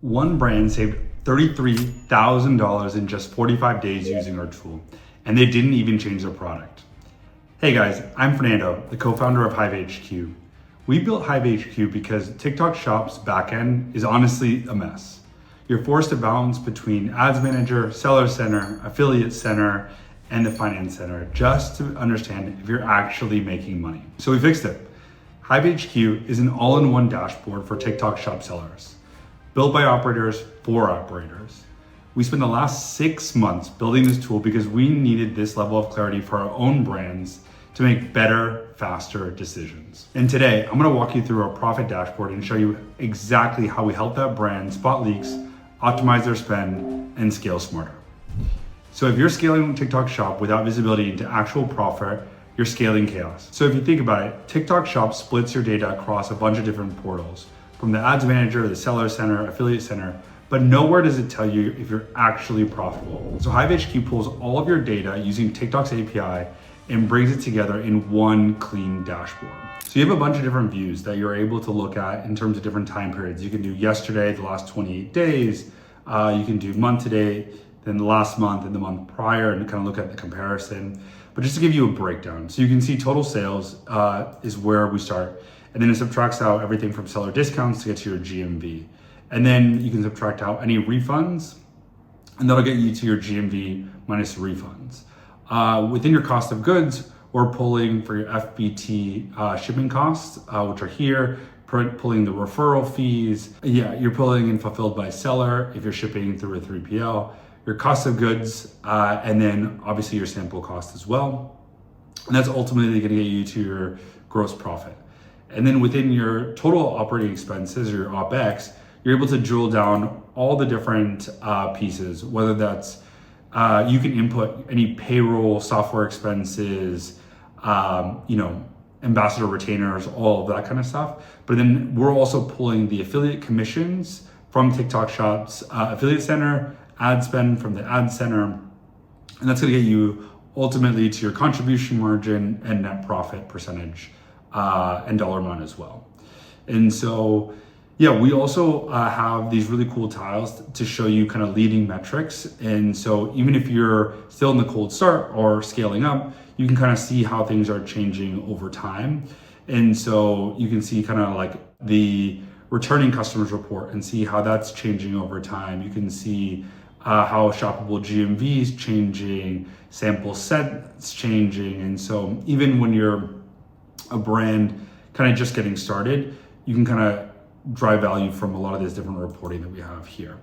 One brand saved $33,000 in just 45 days using our tool, and they didn't even change their product. Hey guys, I'm Fernando, the co-founder of HiveHQ. We built HiveHQ because TikTok Shop's backend is honestly a mess. You're forced to balance between Ads Manager, Seller Center, Affiliate Center, and the Finance Center just to understand if you're actually making money. So we fixed it. HiveHQ is an all-in-one dashboard for TikTok Shop sellers. Built by operators for operators. We spent the last 6 months building this tool because we needed this level of clarity for our own brands to make better, faster decisions. And today, I'm gonna walk you through our profit dashboard and show you exactly how we help that brand spot leaks, optimize their spend, and scale smarter. So if you're scaling TikTok Shop without visibility into actual profit, you're scaling chaos. So if you think about it, TikTok Shop splits your data across a bunch of different portals, from the Ads Manager, the Seller Center, Affiliate Center, but nowhere does it tell you if you're actually profitable. So HiveHQ pulls all of your data using TikTok's API and brings it together in one clean dashboard. So you have a bunch of different views that you're able to look at in terms of different time periods. You can do yesterday, the last 28 days, you can do month to date, then the last month and the month prior, and kind of look at the comparison. But just to give you a breakdown, so you can see total sales is where we start. And then it subtracts out everything from seller discounts to get to your GMV. And then you can subtract out any refunds, and that'll get you to your GMV minus refunds. Within your cost of goods, we're pulling for your FBT shipping costs, which are here, pulling the referral fees. Yeah, you're pulling in fulfilled by seller if you're shipping through a 3PL, your cost of goods, and then obviously your sample cost as well. And that's ultimately gonna get you to your gross profit. And then within your total operating expenses, or your OpEx, you're able to drill down all the different pieces, whether that's, you can input any payroll, software expenses, ambassador retainers, all of that kind of stuff. But then we're also pulling the affiliate commissions from TikTok Shop's Affiliate Center, ad spend from the Ad Center, and that's gonna get you ultimately to your contribution margin and net profit percentage. And dollar amount as well. And so, yeah, we also have these really cool tiles to show you kind of leading metrics. And so even if you're still in the cold start or scaling up, you can kind of see how things are changing over time. And so you can see kind of like the returning customers report and see how that's changing over time. You can see how shoppable GMV is changing, sample sets changing. And so even when you're a brand kind of just getting started, you can kind of drive value from a lot of this different reporting that we have here.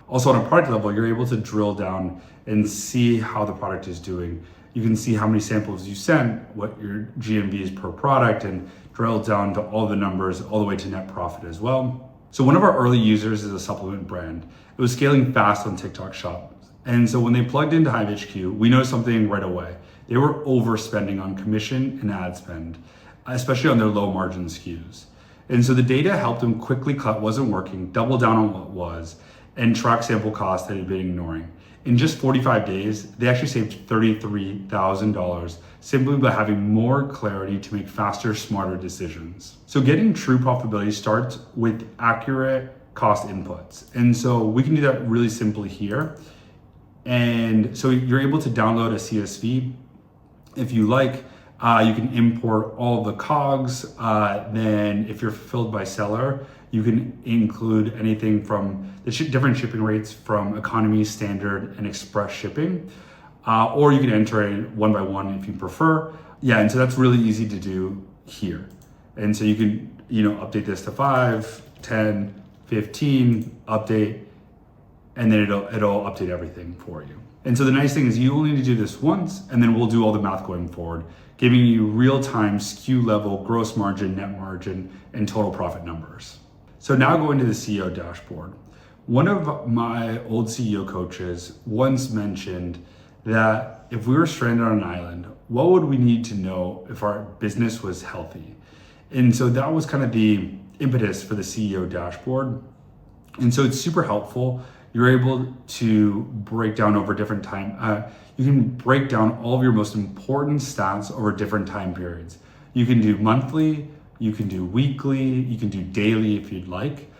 Also on a product level, you're able to drill down and see how the product is doing. You can see how many samples you sent, what your GMV is per product, and drill down to all the numbers all the way to net profit as well. So one of our early users is a supplement brand. It was scaling fast on TikTok Shop. And so when they plugged into HiveHQ, we noticed something right away. They were overspending on commission and ad spend, especially on their low margin SKUs. And so the data helped them quickly cut what wasn't working, double down on what was, and track sample costs that had been ignoring. In just 45 days, they actually saved $33,000 simply by having more clarity to make faster, smarter decisions. So getting true profitability starts with accurate cost inputs. And so we can do that really simply here. And so you're able to download a CSV if you like. You can import all the COGS. Then if you're fulfilled by seller, you can include anything from the different shipping rates from economy, standard, and express shipping. Or you can enter it one by one if you prefer. Yeah, and so that's really easy to do here. And so you can, update this to 5, 10, 15, update, and then it'll update everything for you. And so the nice thing is you only need to do this once, and then we'll do all the math going forward, giving you real-time SKU level, gross margin, net margin, and total profit numbers. So now go into the CEO dashboard. One of my old CEO coaches once mentioned that if we were stranded on an island, what would we need to know if our business was healthy? And so that was kind of the impetus for the CEO dashboard. And so it's super helpful. You're able to break down over different time. You can break down all of your most important stats over different time periods. You can do monthly, you can do weekly, you can do daily if you'd like.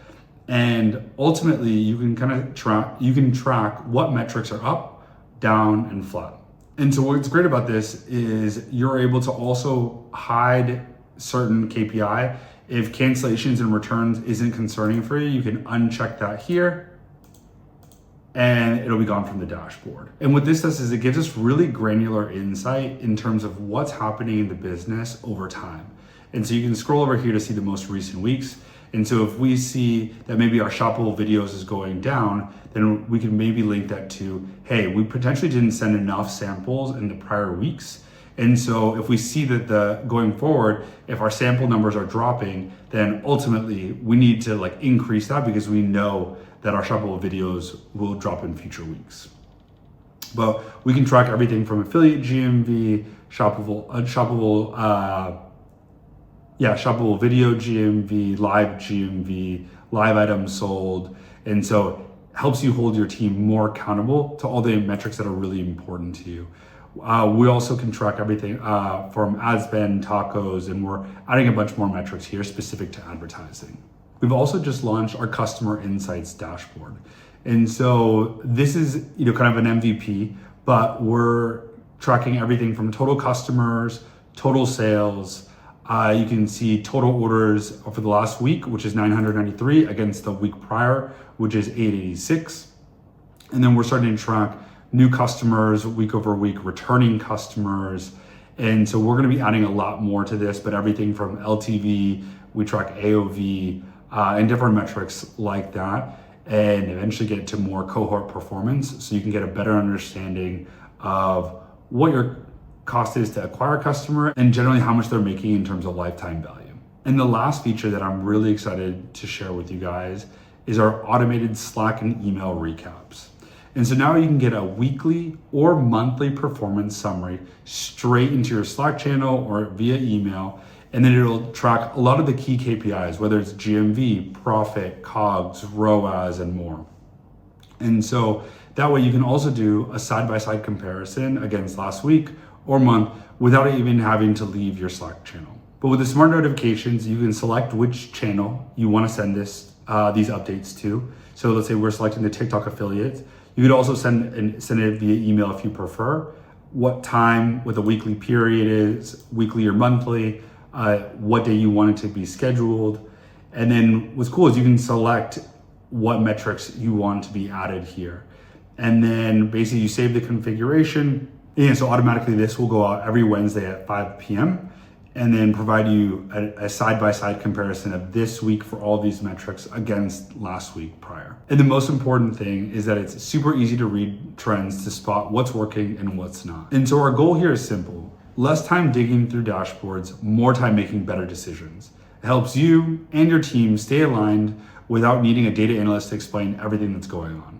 And ultimately you can kind of track what metrics are up, down, and flat. And so what's great about this is you're able to also hide certain KPI. If cancellations and returns isn't concerning for you, you can uncheck that here and it'll be gone from the dashboard. And what this does is it gives us really granular insight in terms of what's happening in the business over time. And so you can scroll over here to see the most recent weeks. And so if we see that maybe our shoppable videos is going down, then we can maybe link that to, hey, we potentially didn't send enough samples in the prior weeks. And so if we see that going forward, if our sample numbers are dropping, then ultimately we need to like increase that because we know that our shoppable videos will drop in future weeks. But we can track everything from affiliate GMV, shoppable video GMV, live GMV, live items sold. And so it helps you hold your team more accountable to all the metrics that are really important to you. We also can track everything from ad spend, tacos, and we're adding a bunch more metrics here specific to advertising. We've also just launched our customer insights dashboard. And so this is, kind of an MVP, but we're tracking everything from total customers, total sales. You can see total orders for the last week, which is 993 against the week prior, which is 886. And then we're starting to track new customers week over week, returning customers. And so we're going to be adding a lot more to this, but everything from LTV, we track AOV, and different metrics like that, and eventually get to more cohort performance so you can get a better understanding of what your cost is to acquire a customer and generally how much they're making in terms of lifetime value. And the last feature that I'm really excited to share with you guys is our automated Slack and email recaps. And so now you can get a weekly or monthly performance summary straight into your Slack channel or via email. And then it'll track a lot of the key KPIs, whether it's GMV, profit, COGS, ROAS, and more. And so that way you can also do a side-by-side comparison against last week or month without even having to leave your Slack channel. But with the smart notifications, you can select which channel you want to send these updates to. So let's say we're selecting the TikTok affiliate. You could also send it via email if you prefer, what time, what the weekly period is, weekly or monthly, what day you want it to be scheduled. And then what's cool is you can select what metrics you want to be added here. And then basically you save the configuration. And so automatically this will go out every Wednesday at 5 p.m. and then provide you a side-by-side comparison of this week for all these metrics against last week prior. And the most important thing is that it's super easy to read trends to spot what's working and what's not. And so our goal here is simple. Less time digging through dashboards, more time making better decisions. It helps you and your team stay aligned without needing a data analyst to explain everything that's going on.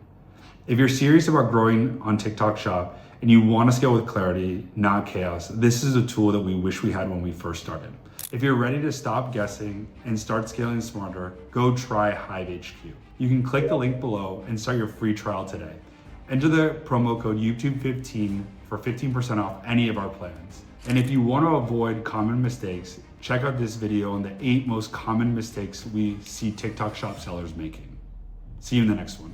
If you're serious about growing on TikTok Shop and you want to scale with clarity, not chaos, this is a tool that we wish we had when we first started. If you're ready to stop guessing and start scaling smarter, go try HiveHQ. You can click the link below and start your free trial today. Enter the promo code YouTube15 for 15% off any of our plans. And if you want to avoid common mistakes, check out this video on the 8 most common mistakes we see TikTok Shop sellers making. See you in the next one.